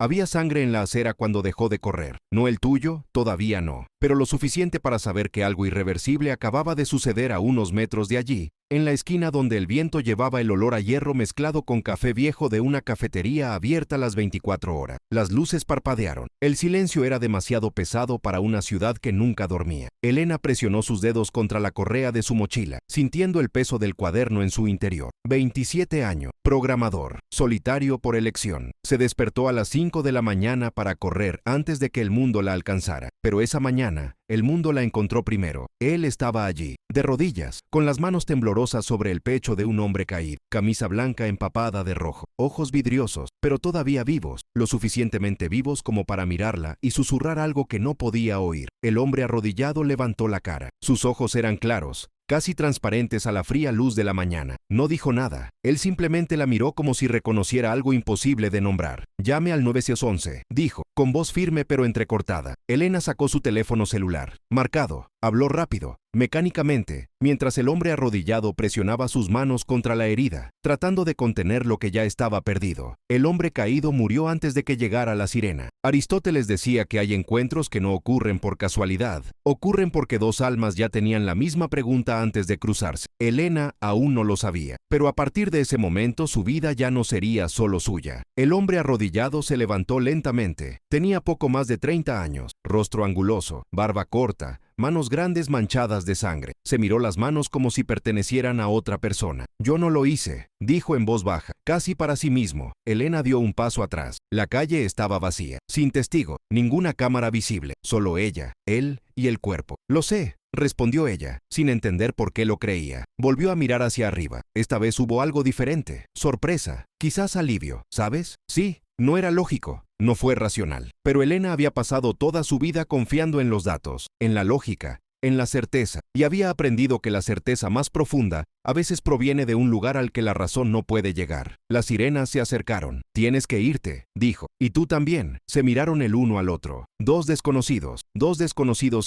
Había sangre en la acera cuando dejó de correr. No el tuyo, todavía no, pero lo suficiente para saber que algo irreversible acababa de suceder a unos metros de allí, en la esquina donde el viento llevaba el olor a hierro mezclado con café viejo de una cafetería abierta las 24 horas. Las luces parpadearon. El silencio era demasiado pesado para una ciudad que nunca dormía. Elena presionó sus dedos contra la correa de su mochila, sintiendo el peso del cuaderno en su interior. 27 años, programador, solitario por elección. Se despertó a las 5 de la mañana para correr antes de que el mundo la alcanzara. Pero esa mañana, el mundo la encontró primero. Él estaba allí, de rodillas, con las manos temblorosas sobre el pecho de un hombre caído, camisa blanca empapada de rojo, ojos vidriosos, pero todavía vivos, lo suficientemente vivos como para mirarla y susurrar algo que no podía oír. El hombre arrodillado levantó la cara. Sus ojos eran claros, casi transparentes a la fría luz de la mañana. No dijo nada. Él simplemente la miró como si reconociera algo imposible de nombrar. «Llame al 911», dijo, con voz firme pero entrecortada. Elena sacó su teléfono celular. Marcado. Habló rápido, mecánicamente, mientras el hombre arrodillado presionaba sus manos contra la herida, tratando de contener lo que ya estaba perdido. El hombre caído murió antes de que llegara la sirena. Aristóteles decía que hay encuentros que no ocurren por casualidad, ocurren porque dos almas ya tenían la misma pregunta antes de cruzarse. Elena aún no lo sabía, pero a partir de ese momento su vida ya no sería solo suya. El hombre arrodillado se levantó lentamente. Tenía poco más de 30 años, rostro anguloso, barba corta, manos grandes manchadas de sangre. Se miró las manos como si pertenecieran a otra persona. «Yo no lo hice», dijo en voz baja, casi para sí mismo. Elena dio un paso atrás. La calle estaba vacía, sin testigo, ninguna cámara visible, solo ella, él y el cuerpo. «Lo sé», respondió ella, sin entender por qué lo creía. Volvió a mirar hacia arriba. Esta vez hubo algo diferente. Sorpresa, quizás alivio, ¿sabes? Sí. No era lógico, no fue racional. Pero Elena había pasado toda su vida confiando en los datos, en la lógica, en la certeza, y había aprendido que la certeza más profunda a veces proviene de un lugar al que la razón no puede llegar. Las sirenas se acercaron. «Tienes que irte», dijo. «Y tú también». Se miraron el uno al otro. Dos desconocidos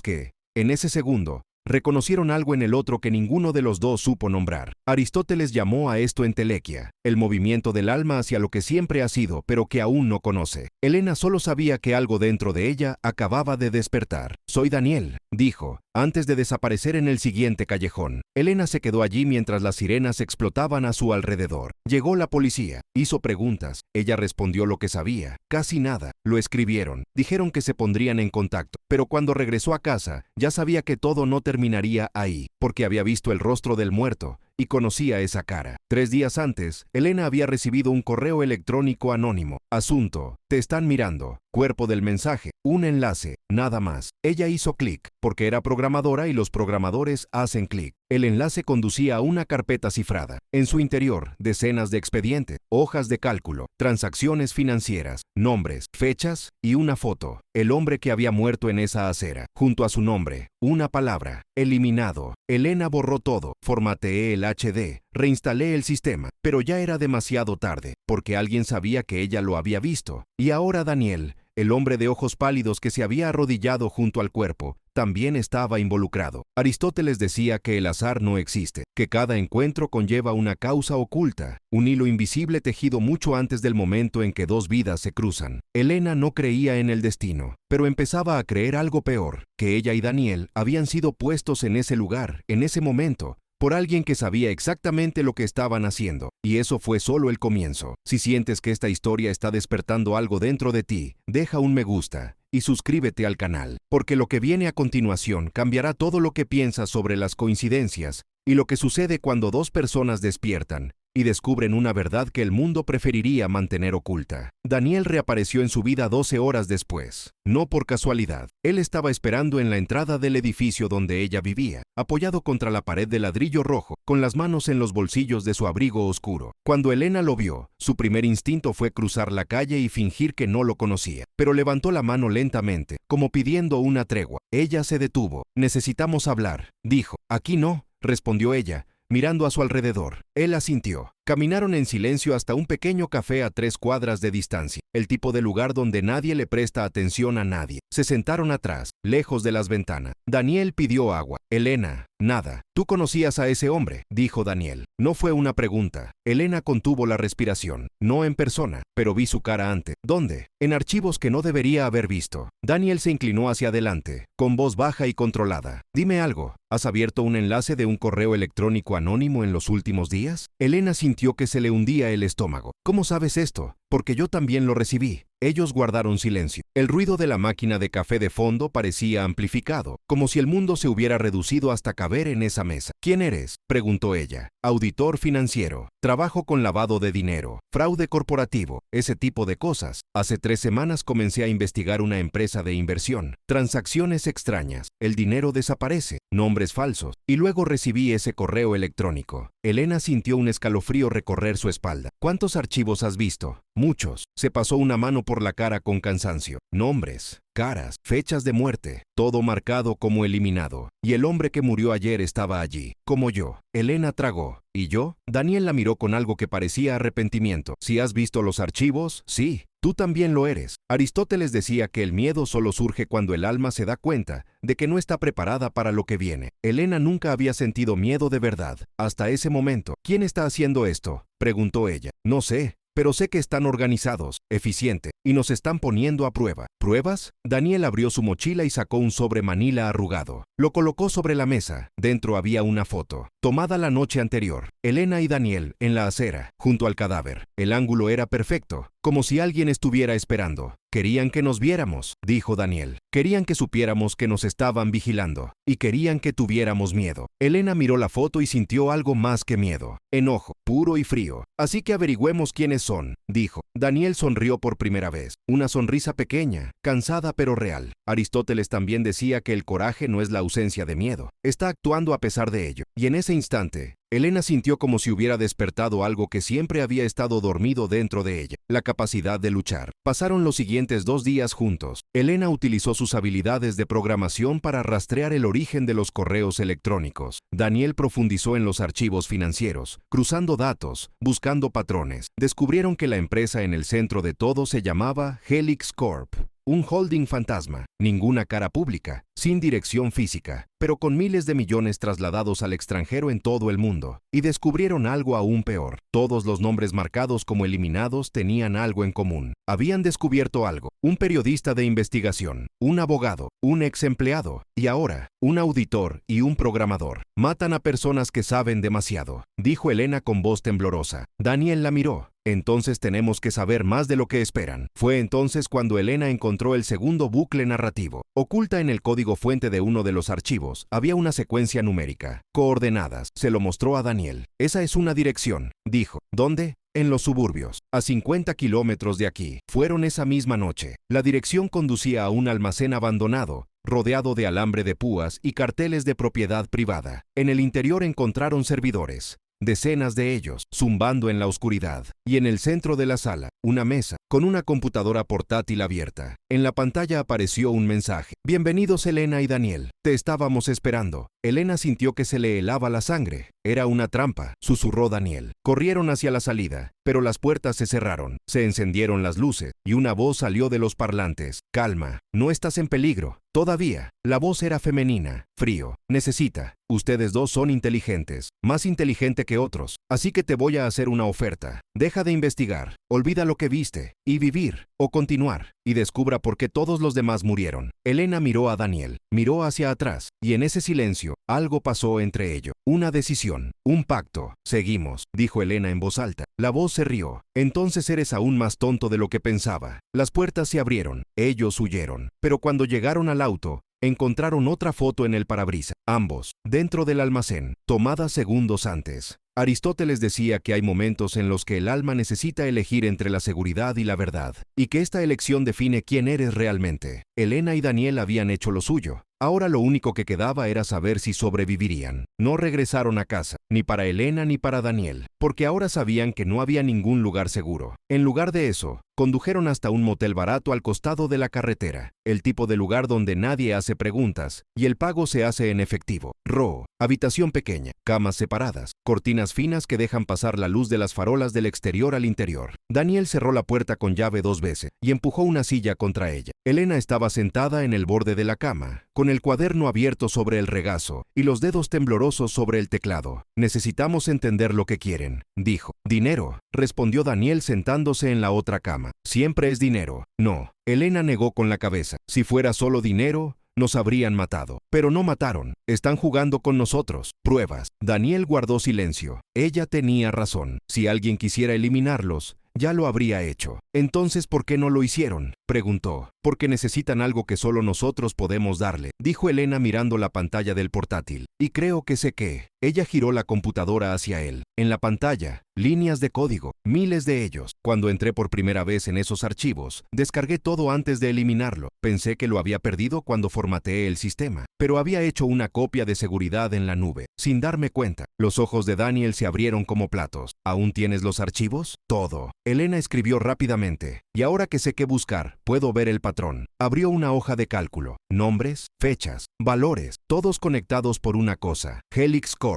que, en ese segundo, reconocieron algo en el otro que ninguno de los dos supo nombrar. Aristóteles llamó a esto entelequia, el movimiento del alma hacia lo que siempre ha sido, pero que aún no conoce. Elena solo sabía que algo dentro de ella acababa de despertar. «Soy Daniel», dijo, antes de desaparecer en el siguiente callejón. Elena se quedó allí mientras las sirenas explotaban a su alrededor. Llegó la policía. Hizo preguntas. Ella respondió lo que sabía. Casi nada. Lo escribieron. Dijeron que se pondrían en contacto. Pero cuando regresó a casa, ya sabía que todo no terminaría ahí, porque había visto el rostro del muerto y conocía esa cara. 3 días antes, Elena había recibido un correo electrónico anónimo. Asunto: te están mirando. Cuerpo del mensaje: un enlace, nada más. Ella hizo clic, porque era programadora y los programadores hacen clic. El enlace conducía a una carpeta cifrada. En su interior, decenas de expedientes, hojas de cálculo, transacciones financieras, nombres, fechas y una foto. El hombre que había muerto en esa acera. Junto a su nombre, una palabra: eliminado. Elena borró todo, formateé el HD, reinstalé el sistema, pero ya era demasiado tarde, porque alguien sabía que ella lo había visto. Y ahora Daniel, el hombre de ojos pálidos que se había arrodillado junto al cuerpo, también estaba involucrado. Aristóteles decía que el azar no existe, que cada encuentro conlleva una causa oculta, un hilo invisible tejido mucho antes del momento en que dos vidas se cruzan. Elena no creía en el destino, pero empezaba a creer algo peor, que ella y Daniel habían sido puestos en ese lugar, en ese momento, por alguien que sabía exactamente lo que estaban haciendo. Y eso fue solo el comienzo. Si sientes que esta historia está despertando algo dentro de ti, deja un me gusta y suscríbete al canal, porque lo que viene a continuación cambiará todo lo que piensas sobre las coincidencias y lo que sucede cuando dos personas despiertan y descubren una verdad que el mundo preferiría mantener oculta. Daniel reapareció en su vida 12 horas después. No por casualidad. Él estaba esperando en la entrada del edificio donde ella vivía, apoyado contra la pared de ladrillo rojo, con las manos en los bolsillos de su abrigo oscuro. Cuando Elena lo vio, su primer instinto fue cruzar la calle y fingir que no lo conocía, pero levantó la mano lentamente, como pidiendo una tregua. Ella se detuvo. «Necesitamos hablar», dijo. «Aquí no», respondió ella, mirando a su alrededor. Él asintió. Caminaron en silencio hasta un pequeño café a 3 cuadras de distancia, el tipo de lugar donde nadie le presta atención a nadie. Se sentaron atrás, lejos de las ventanas. Daniel pidió agua. Elena, nada. ¿Tú conocías a ese hombre?, dijo Daniel. No fue una pregunta. Elena contuvo la respiración. No en persona, pero vi su cara antes. ¿Dónde? En archivos que no debería haber visto. Daniel se inclinó hacia adelante, con voz baja y controlada. Dime algo. ¿Has abierto un enlace de un correo electrónico anónimo en los últimos días? Elena sintió que se le hundía el estómago. ¿Cómo sabes esto? Porque yo también lo recibí. Ellos guardaron silencio. El ruido de la máquina de café de fondo parecía amplificado, como si el mundo se hubiera reducido hasta caber en esa mesa. ¿Quién eres?, preguntó ella. Auditor financiero. Trabajo con lavado de dinero, fraude corporativo, ese tipo de cosas. Hace 3 semanas comencé a investigar una empresa de inversión. Transacciones extrañas. El dinero desaparece. Nombres falsos. Y luego recibí ese correo electrónico. Elena sintió un escalofrío recorrer su espalda. ¿Cuántos archivos has visto? Muchos. Se pasó una mano por la cara con cansancio. Nombres, caras, fechas de muerte, todo marcado como eliminado. Y el hombre que murió ayer estaba allí, como yo. Elena tragó. ¿Y yo? Daniel la miró con algo que parecía arrepentimiento. ¿Si has visto los archivos? Sí. Tú también lo eres. Aristóteles decía que el miedo solo surge cuando el alma se da cuenta de que no está preparada para lo que viene. Elena nunca había sentido miedo de verdad, hasta ese momento. ¿Quién está haciendo esto?, preguntó ella. No sé. Pero sé que están organizados, eficiente, y nos están poniendo a prueba. ¿Pruebas? Daniel abrió su mochila y sacó un sobre manila arrugado. Lo colocó sobre la mesa. Dentro había una foto, tomada la noche anterior. Elena y Daniel, en la acera, junto al cadáver. El ángulo era perfecto, como si alguien estuviera esperando. Querían que nos viéramos, dijo Daniel. Querían que supiéramos que nos estaban vigilando. Y querían que tuviéramos miedo. Elena miró la foto y sintió algo más que miedo. Enojo, puro y frío. Así que averigüemos quiénes son, dijo. Daniel sonrió por primera vez. Una sonrisa pequeña, cansada pero real. Aristóteles también decía que el coraje no es la ausencia de miedo. Está actuando a pesar de ello. Y en ese instante, Elena sintió como si hubiera despertado algo que siempre había estado dormido dentro de ella, la capacidad de luchar. Pasaron los siguientes 2 días juntos. Elena utilizó sus habilidades de programación para rastrear el origen de los correos electrónicos. Daniel profundizó en los archivos financieros, cruzando datos, buscando patrones. Descubrieron que la empresa en el centro de todo se llamaba Helix Corp. Un holding fantasma, ninguna cara pública, sin dirección física, pero con miles de millones trasladados al extranjero en todo el mundo. Y descubrieron algo aún peor. Todos los nombres marcados como eliminados tenían algo en común. Habían descubierto algo. Un periodista de investigación, un abogado, un ex empleado, y ahora, un auditor y un programador. Matan a personas que saben demasiado, dijo Elena con voz temblorosa. Daniel la miró. Entonces tenemos que saber más de lo que esperan. Fue entonces cuando Elena encontró el segundo bucle narrativo. Oculta en el código fuente de uno de los archivos, había una secuencia numérica. Coordenadas. Se lo mostró a Daniel. Esa es una dirección, dijo. ¿Dónde? En los suburbios, a 50 kilómetros de aquí. Fueron esa misma noche. La dirección conducía a un almacén abandonado, rodeado de alambre de púas y carteles de propiedad privada. En el interior encontraron servidores, decenas de ellos, zumbando en la oscuridad. Y en el centro de la sala, una mesa, con una computadora portátil abierta. En la pantalla apareció un mensaje. Bienvenidos Elena y Daniel. Te estábamos esperando. Elena sintió que se le helaba la sangre. Era una trampa, susurró Daniel. Corrieron hacia la salida, pero las puertas se cerraron. Se encendieron las luces, y una voz salió de los parlantes. Calma, no estás en peligro. Todavía. La voz era femenina. Frío. Necesita. Ustedes dos son inteligentes, más inteligente que otros. Así que te voy a hacer una oferta. Deja de investigar, olvida lo que viste, y vivir, o continuar, y descubra por qué todos los demás murieron. Elena miró a Daniel, miró hacia atrás, y en ese silencio, algo pasó entre ellos. Una decisión, un pacto. Seguimos, dijo Elena en voz alta. La voz se rió. Entonces eres aún más tonto de lo que pensaba. Las puertas se abrieron, ellos huyeron. Pero cuando llegaron al auto, encontraron otra foto en el parabrisas, ambos, dentro del almacén, tomada segundos antes. Aristóteles decía que hay momentos en los que el alma necesita elegir entre la seguridad y la verdad, y que esta elección define quién eres realmente. Elena y Daniel habían hecho lo suyo. Ahora lo único que quedaba era saber si sobrevivirían. No regresaron a casa, ni para Elena ni para Daniel, porque ahora sabían que no había ningún lugar seguro. En lugar de eso, condujeron hasta un motel barato al costado de la carretera, el tipo de lugar donde nadie hace preguntas y el pago se hace en efectivo. Habitación pequeña, camas separadas, cortinas finas que dejan pasar la luz de las farolas del exterior al interior. Daniel cerró la puerta con llave 2 veces y empujó una silla contra ella. Elena estaba sentada en el borde de la cama, con el cuaderno abierto sobre el regazo y los dedos temblorosos sobre el teclado. Necesitamos entender lo que quieren, dijo. Dinero, respondió Daniel sentándose en la otra cama. Siempre es dinero. No. Elena negó con la cabeza. Si fuera solo dinero, nos habrían matado. Pero no mataron. Están jugando con nosotros. Pruebas. Daniel guardó silencio. Ella tenía razón. Si alguien quisiera eliminarlos, ya lo habría hecho. Entonces, ¿por qué no lo hicieron?, preguntó. Porque necesitan algo que solo nosotros podemos darle, dijo Elena mirando la pantalla del portátil. Y creo que sé qué. Ella giró la computadora hacia él. En la pantalla, líneas de código, miles de ellos. Cuando entré por primera vez en esos archivos, descargué todo antes de eliminarlo. Pensé que lo había perdido cuando formateé el sistema, pero había hecho una copia de seguridad en la nube, sin darme cuenta. Los ojos de Daniel se abrieron como platos. ¿Aún tienes los archivos? Todo. Elena escribió rápidamente. Y ahora que sé qué buscar, puedo ver el patrón. Abrió una hoja de cálculo. Nombres, fechas, valores, todos conectados por una cosa. Helix Corp.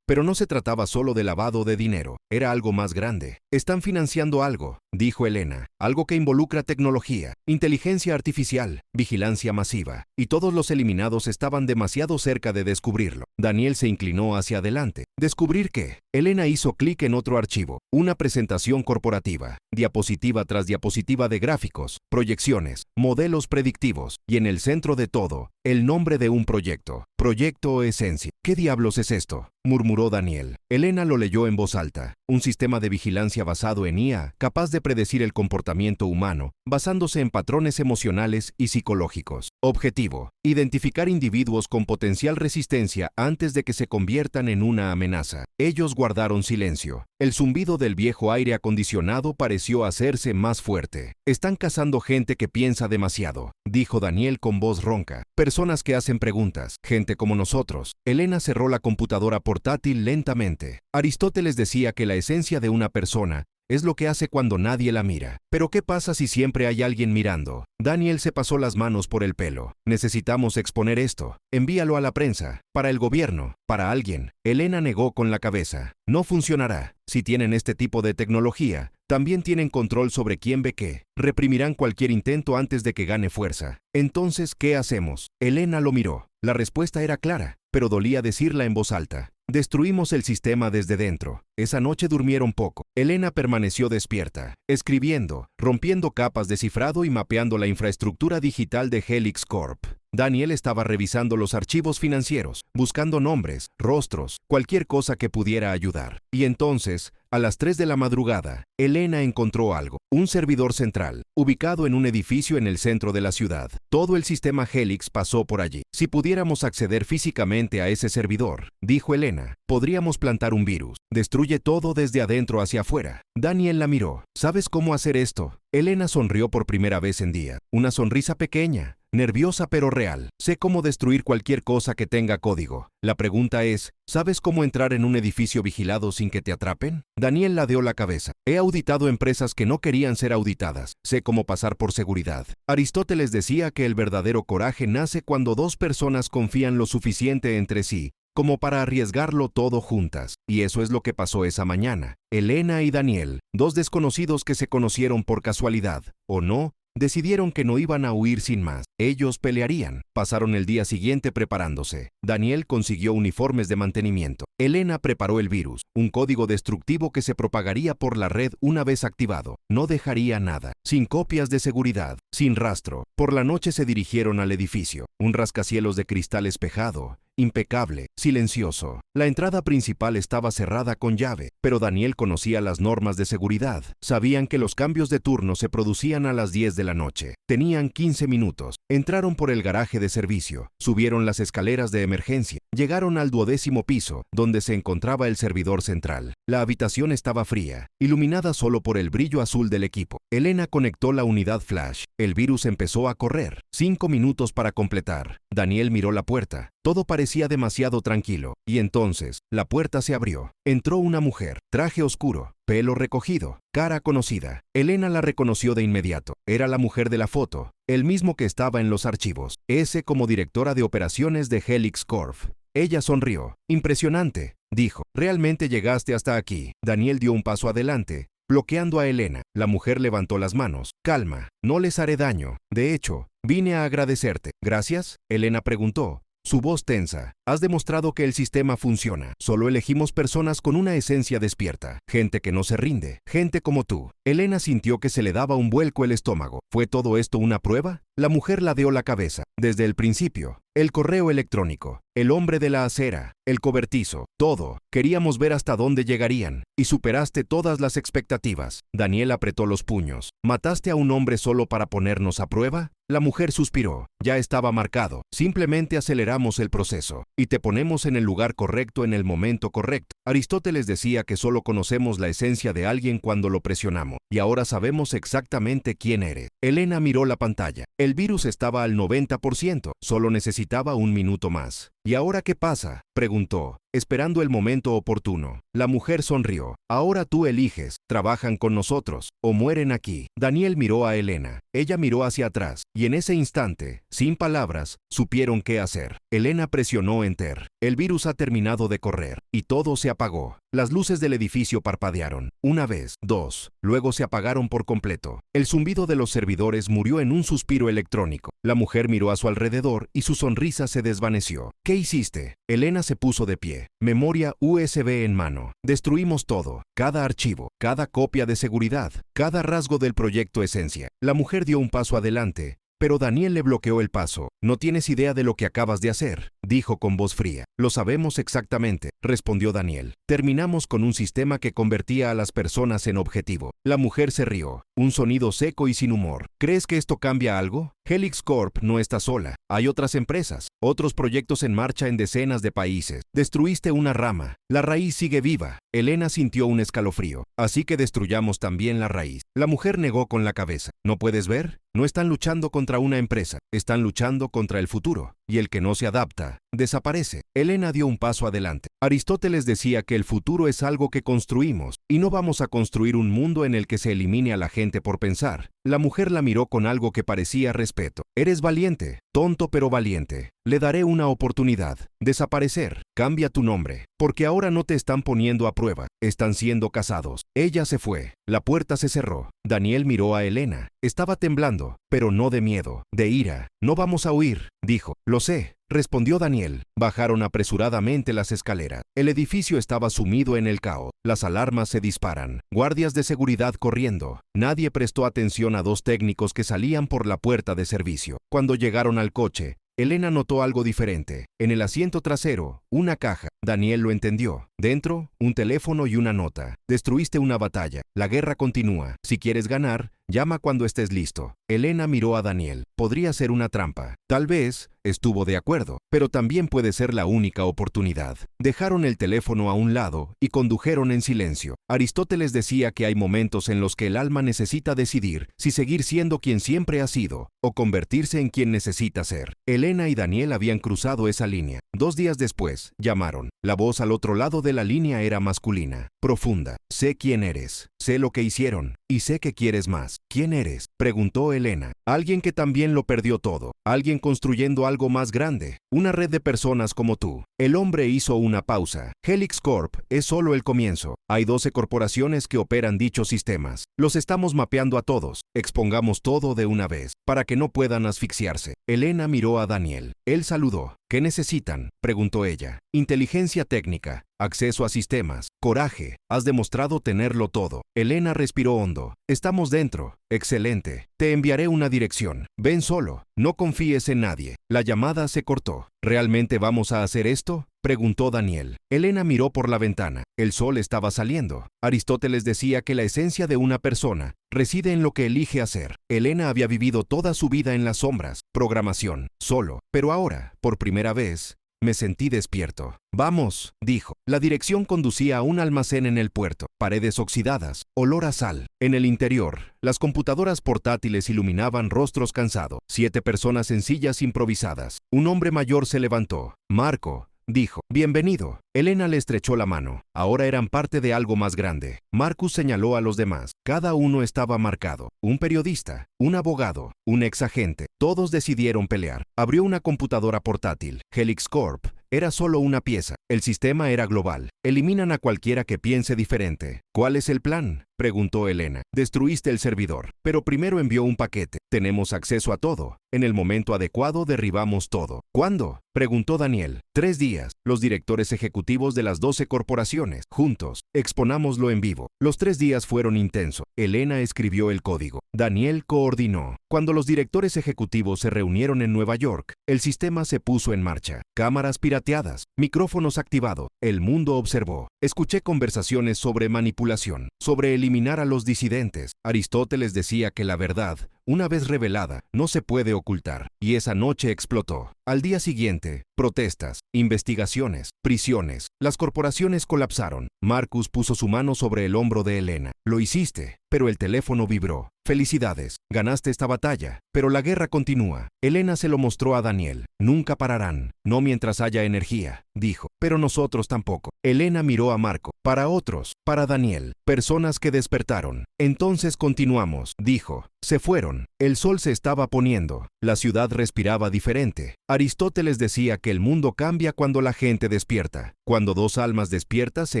Pero no se trataba solo de lavado de dinero, era algo más grande. Están financiando algo, dijo Elena, algo que involucra tecnología, inteligencia artificial, vigilancia masiva, y todos los eliminados estaban demasiado cerca de descubrirlo. Daniel se inclinó hacia adelante. ¿Descubrir qué? Elena hizo clic en otro archivo, una presentación corporativa, diapositiva tras diapositiva de gráficos, proyecciones, modelos predictivos, y en el centro de todo, el nombre de un proyecto. Proyecto Esencia. ¿Qué diablos es esto?, murmuró Daniel. Elena lo leyó en voz alta. Un sistema de vigilancia basado en IA, capaz de predecir el comportamiento humano, basándose en patrones emocionales y psicológicos. Objetivo: identificar individuos con potencial resistencia antes de que se conviertan en una amenaza. Ellos guardaron silencio. El zumbido del viejo aire acondicionado pareció hacerse más fuerte. Están cazando gente que piensa demasiado, dijo Daniel con voz ronca. Personas que hacen preguntas, gente como nosotros. Elena cerró la computadora portátil lentamente. Aristóteles decía que la esencia de una persona es lo que hace cuando nadie la mira. Pero ¿qué pasa si siempre hay alguien mirando? Daniel se pasó las manos por el pelo. Necesitamos exponer esto. Envíalo a la prensa. Para el gobierno. Para alguien. Elena negó con la cabeza. No funcionará. Si tienen este tipo de tecnología, también tienen control sobre quién ve qué. Reprimirán cualquier intento antes de que gane fuerza. Entonces, ¿qué hacemos? Elena lo miró. La respuesta era clara, pero dolía decirla en voz alta. Destruimos el sistema desde dentro. Esa noche durmieron poco. Elena permaneció despierta, escribiendo, rompiendo capas de cifrado y mapeando la infraestructura digital de Helix Corp. Daniel estaba revisando los archivos financieros, buscando nombres, rostros, cualquier cosa que pudiera ayudar. Y entonces, a las 3 de la madrugada, Elena encontró algo. Un servidor central, ubicado en un edificio en el centro de la ciudad. Todo el sistema Helix pasó por allí. Si pudiéramos acceder físicamente a ese servidor, dijo Elena, podríamos plantar un virus. Destruye todo desde adentro hacia afuera. Daniel la miró. ¿Sabes cómo hacer esto? Elena sonrió por primera vez en día. Una sonrisa pequeña, nerviosa pero real. Sé cómo destruir cualquier cosa que tenga código. La pregunta es, ¿sabes cómo entrar en un edificio vigilado sin que te atrapen? Daniel ladeó la cabeza. He auditado empresas que no querían ser auditadas. Sé cómo pasar por seguridad. Aristóteles decía que el verdadero coraje nace cuando dos personas confían lo suficiente entre sí como para arriesgarlo todo juntas. Y eso es lo que pasó esa mañana. Elena y Daniel, dos desconocidos que se conocieron por casualidad, o no, decidieron que no iban a huir sin más. Ellos pelearían. Pasaron el día siguiente preparándose. Daniel consiguió uniformes de mantenimiento. Elena preparó el virus, un código destructivo que se propagaría por la red una vez activado. No dejaría nada. Sin copias de seguridad, sin rastro. Por la noche se dirigieron al edificio. Un rascacielos de cristal espejado, impecable, silencioso. La entrada principal estaba cerrada con llave, pero Daniel conocía las normas de seguridad. Sabían que los cambios de turno se producían a las 10 de la noche. Tenían 15 minutos. Entraron por el garaje de servicio. Subieron las escaleras de emergencia. Llegaron al 12º piso, donde se encontraba el servidor central. La habitación estaba fría, iluminada solo por el brillo azul del equipo. Elena conectó la unidad flash. El virus empezó a correr. 5 minutos para completar. Daniel miró la puerta. Todo parecía demasiado tranquilo. Y entonces, la puerta se abrió. Entró una mujer, traje oscuro, pelo recogido, cara conocida. Elena la reconoció de inmediato. Era la mujer de la foto, el mismo que estaba en los archivos. Ese como directora de operaciones de Helix Corp. Ella sonrió. Impresionante, dijo. Realmente llegaste hasta aquí. Daniel dio un paso adelante, bloqueando a Elena. La mujer levantó las manos. Calma, no les haré daño. De hecho, vine a agradecerte. ¿Gracias? Elena preguntó, su voz tensa. Has demostrado que el sistema funciona. Solo elegimos personas con una esencia despierta. Gente que no se rinde. Gente como tú. Elena sintió que se le daba un vuelco el estómago. ¿Fue todo esto una prueba? La mujer ladeó la cabeza. Desde el principio. El correo electrónico. El hombre de la acera. El cobertizo. Todo. Queríamos ver hasta dónde llegarían. Y superaste todas las expectativas. Daniel apretó los puños. ¿Mataste a un hombre solo para ponernos a prueba? La mujer suspiró. Ya estaba marcado. Simplemente aceleramos el proceso. Y te ponemos en el lugar correcto en el momento correcto. Aristóteles decía que solo conocemos la esencia de alguien cuando lo presionamos. Y ahora sabemos exactamente quién eres. Elena miró la pantalla. El virus estaba al 90%. Solo necesitaba un minuto más. ¿Y ahora qué pasa?, preguntó, esperando el momento oportuno. La mujer sonrió. Ahora tú eliges, trabajan con nosotros, o mueren aquí. Daniel miró a Elena. Ella miró hacia atrás, y en ese instante, sin palabras, supieron qué hacer. Elena presionó Enter. El virus ha terminado de correr, y todo se apagó. Las luces del edificio parpadearon. Una vez, dos, luego se apagaron por completo. El zumbido de los servidores murió en un suspiro electrónico. La mujer miró a su alrededor y su sonrisa se desvaneció. ¿Qué hiciste? Elena se puso de pie. Memoria USB en mano. Destruimos todo. Cada archivo, cada copia de seguridad, cada rasgo del proyecto Esencia. La mujer dio un paso adelante, pero Daniel le bloqueó el paso. No tienes idea de lo que acabas de hacer, dijo con voz fría. Lo sabemos exactamente, respondió Daniel. Terminamos con un sistema que convertía a las personas en objetivo. La mujer se rió, un sonido seco y sin humor. ¿Crees que esto cambia algo? Helix Corp no está sola. Hay otras empresas, otros proyectos en marcha en decenas de países. Destruiste una rama. La raíz sigue viva. Elena sintió un escalofrío. Así que destruyamos también la raíz. La mujer negó con la cabeza. ¿No puedes ver? No están luchando contra una empresa. Están luchando contra el futuro. Y el que no se adapta, desaparece. Elena dio un paso adelante. Aristóteles decía que el futuro es algo que construimos, y no vamos a construir un mundo en el que se elimine a la gente por pensar. La mujer la miró con algo que parecía respeto. Eres valiente, tonto pero valiente. Le daré una oportunidad. Desaparecer. Cambia tu nombre. Porque ahora no te están poniendo a prueba. Están siendo casados. Ella se fue. La puerta se cerró. Daniel miró a Elena. Estaba temblando, pero no de miedo, de ira. No vamos a huir, dijo. Lo sé, respondió Daniel. Bajaron apresuradamente las escaleras. El edificio estaba sumido en el caos. Las alarmas se disparan. Guardias de seguridad corriendo. Nadie prestó atención a dos técnicos que salían por la puerta de servicio. Cuando llegaron al coche, Elena notó algo diferente. En el asiento trasero, una caja. Daniel lo entendió. Dentro, un teléfono y una nota. Destruiste una batalla. La guerra continúa. Si quieres ganar, llama cuando estés listo. Elena miró a Daniel. Podría ser una trampa. Tal vez, estuvo de acuerdo, pero también puede ser la única oportunidad. Dejaron el teléfono a un lado y condujeron en silencio. Aristóteles decía que hay momentos en los que el alma necesita decidir si seguir siendo quien siempre ha sido o convertirse en quien necesita ser. Elena y Daniel habían cruzado esa línea. 2 días después, llamaron. La voz al otro lado de la línea era masculina, profunda. Sé quién eres, sé lo que hicieron, y sé que quieres más. ¿Quién eres?, preguntó Elena. Alguien que también lo perdió todo. Alguien construyendo algo más grande. Una red de personas como tú. El hombre hizo una pausa. Helix Corp es solo el comienzo. Hay 12 corporaciones que operan dichos sistemas. Los estamos mapeando a todos. Expongamos todo de una vez, para que no puedan asfixiarse. Elena miró a Daniel. Él saludó. ¿Qué necesitan?, preguntó ella. Inteligencia técnica, acceso a sistemas, coraje. Has demostrado tenerlo todo. Elena respiró hondo. Estamos dentro. Excelente. Te enviaré una dirección. Ven solo. No confíes en nadie. La llamada se cortó. ¿Realmente vamos a hacer esto?, preguntó Daniel. Elena miró por la ventana. El sol estaba saliendo. Aristóteles decía que la esencia de una persona reside en lo que elige hacer. Elena había vivido toda su vida en las sombras, programación, solo. Pero ahora, por primera vez, Me sentí despierto. Vamos, dijo. La dirección conducía a un almacén en el puerto. Paredes oxidadas, olor a sal. En el interior, las computadoras portátiles iluminaban rostros cansados. 7 personas en sillas improvisadas. Un hombre mayor se levantó. Marco, dijo. Bienvenido. Elena le estrechó la mano. Ahora eran parte de algo más grande. Marcus señaló a los demás. Cada uno estaba marcado. Un periodista, un abogado, un exagente. Todos decidieron pelear. Abrió una computadora portátil. Helix Corp. Era solo una pieza. El sistema era global. Eliminan a cualquiera que piense diferente. ¿Cuál es el plan?, preguntó Elena. Destruiste el servidor, pero primero envió un paquete. Tenemos acceso a todo. En el momento adecuado derribamos todo. ¿Cuándo?, preguntó Daniel. 3 días. Los directores ejecutivos de las 12 corporaciones, juntos. Exponámoslo en vivo. Los 3 días fueron intensos. Elena escribió el código. Daniel coordinó. Cuando los directores ejecutivos se reunieron en Nueva York, el sistema se puso en marcha. Cámaras pirateadas, micrófonos activados. El mundo observó. Escuché conversaciones sobre manipulación, sobre eliminar a los disidentes. Aristóteles decía que la verdad, una vez revelada, no se puede ocultar. Y esa noche explotó. Al día siguiente, protestas, investigaciones, prisiones. Las corporaciones colapsaron. Marcus puso su mano sobre el hombro de Elena. Lo hiciste, pero el teléfono vibró. Felicidades, ganaste esta batalla, pero la guerra continúa. Elena se lo mostró a Daniel. Nunca pararán, no mientras haya energía, dijo. Pero nosotros tampoco. Elena miró a Marco. Para otros, para Daniel, personas que despertaron. Entonces continuamos, dijo. Se fueron. El sol se estaba poniendo. La ciudad respiraba diferente. Aristóteles decía que el mundo cambia cuando la gente despierta. Cuando 2 almas despiertas se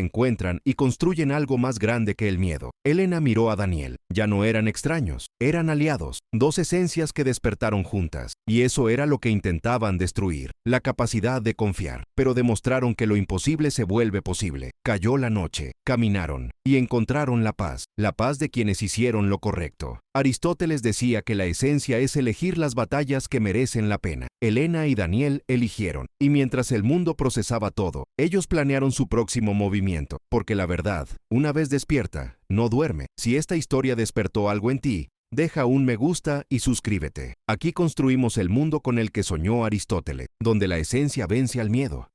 encuentran y construyen algo más grande que el miedo. Elena miró a Daniel. Ya no eran extraños, eran aliados. 2 esencias que despertaron juntas. Y eso era lo que intentaban destruir. La capacidad de confiar. Pero demostraron que lo imposible se vuelve posible. Cayó la noche. Caminaron. Y encontraron la paz. La paz de quienes hicieron lo correcto. Aristóteles decía que la esencia es elegir las batallas que merecen la pena. Elena y Daniel eligieron. Y mientras el mundo procesaba todo, ellos planearon su próximo movimiento. Porque la verdad, una vez despierta, no duerme. Si esta historia despertó algo en ti, deja un me gusta y suscríbete. Aquí construimos el mundo con el que soñó Aristóteles, donde la esencia vence al miedo.